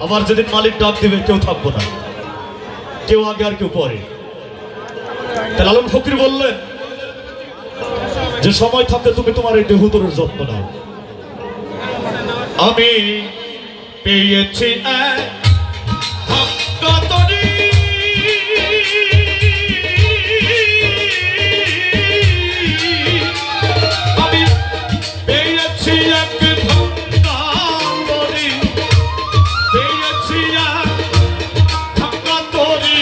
আবার যেদিন মালিক ডাক দিবে কেউ থাকবো না, কেউ আগে আর কেউ পরে। তাহলে আলম ফকির বললেন যে সময় থাকতে তুমি তোমার এই দেহতরের যত্ন নাও। আমি পেয়েছি আমি পেয়েছি এক ধন্যবাদী, পেয়েছি ধন্যবাদী,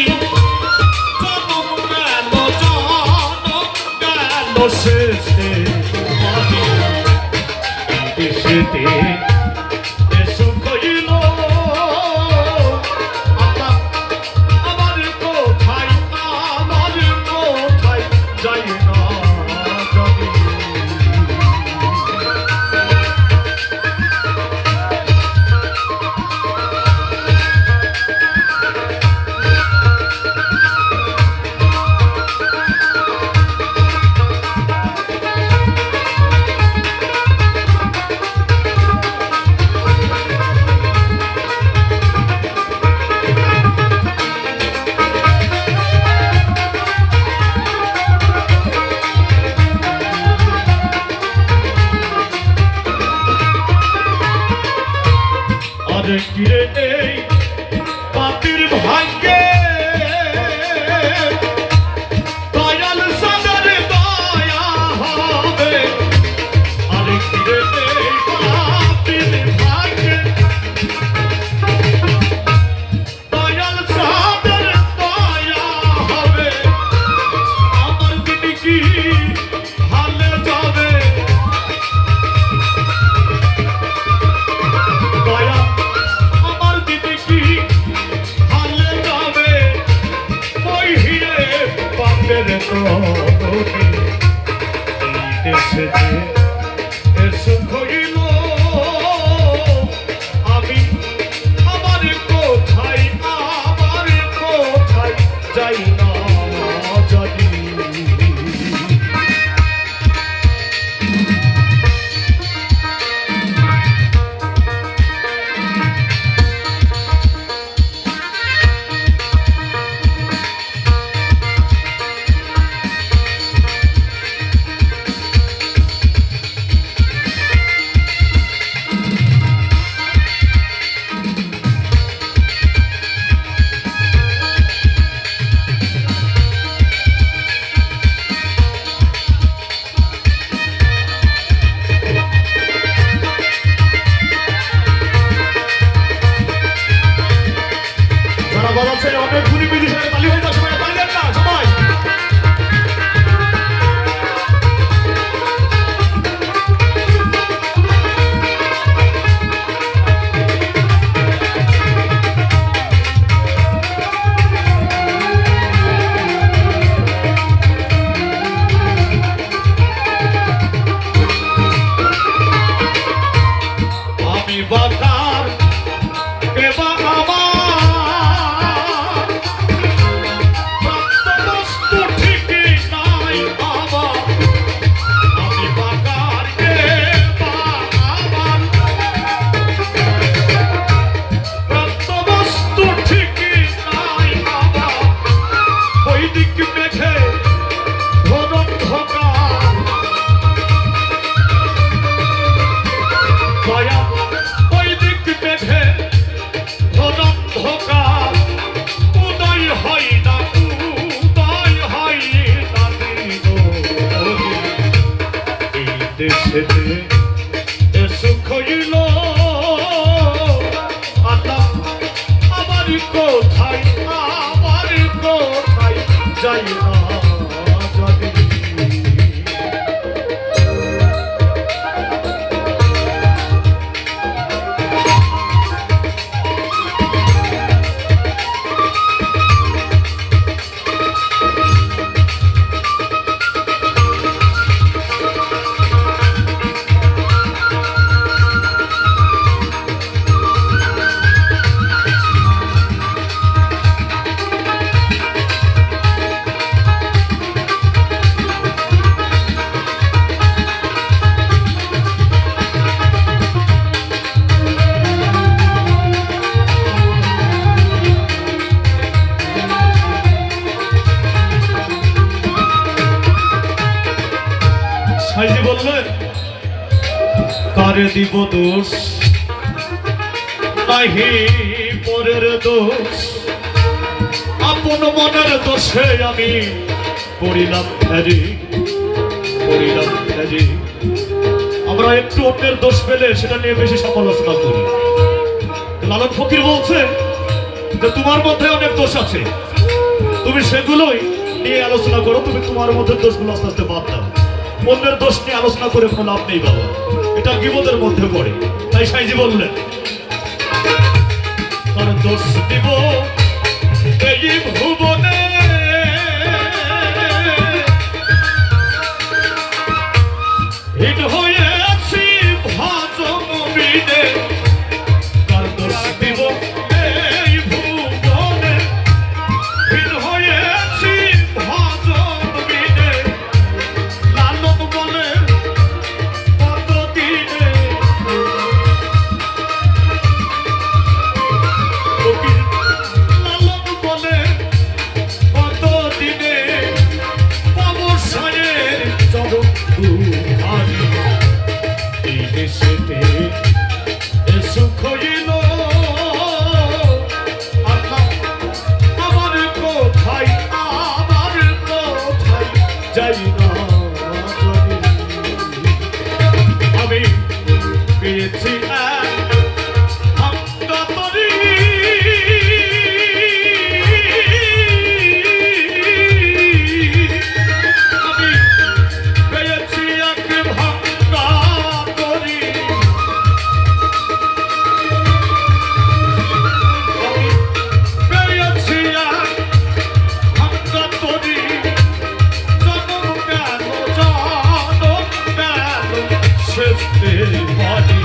জনম গেল শেষে এসেতে সুখ হইল আমার কোথায়, আমার কোথায় যাই না জানি। কিরে এই পাপির ভাগ্যে দয়াল সাগর দয়া হবে। আরে কিরে এই পাপির ভাগ্যে দয়াল সাগর দয়া হবে। আমার দিন কি হালে যাবে দয়া সুখ হইল আমি আমার কোথায়, আমার কোথায় যাই না জানি। অনেক গুলি বিদেশে তালি হয়ে যাচ্ছে, তালি দেন না সবাই। আমি বাতার কেবা সুখ হইল আল্লাহ আমার কোথায়, আমার কোথায় যাই না জানি। কারে দিব দোষ নাহি পরের দোষ আপন মনের দোষে আমি পড়িলাম ফেরি পড়িলাম ফেরি আমরা একটু অন্যের দোষ পেলে সেটা নিয়ে বেশি সমালোচনা করি লালন ফকির বলছে যে তোমার মধ্যে অনেক দোষ আছে তুমি সেগুলোই নিয়ে আলোচনা করো তুমি তোমার মধ্যে দোষগুলো আস্তে আস্তে বাদ দাও অন্যের দোষ নিয়ে আলোচনা করে কোনো লাভ নেই বাবা এটা গীবতের মধ্যে পড়ে তাই সাইজি বললেন তার দোষ দিব এই ভুবনে হীন হয়েছি ভাজন বিনে তার দোষ দিব এই ভুবনে হীন হয়েছি ভাজন বিনে লালন বলে কত দিনে লালন বলে কত দিনে অবসানের চরম দুহারি এই দেশেতে সুখ হইল আমার কোথায় যাই না জানি আমি পেয়েছি body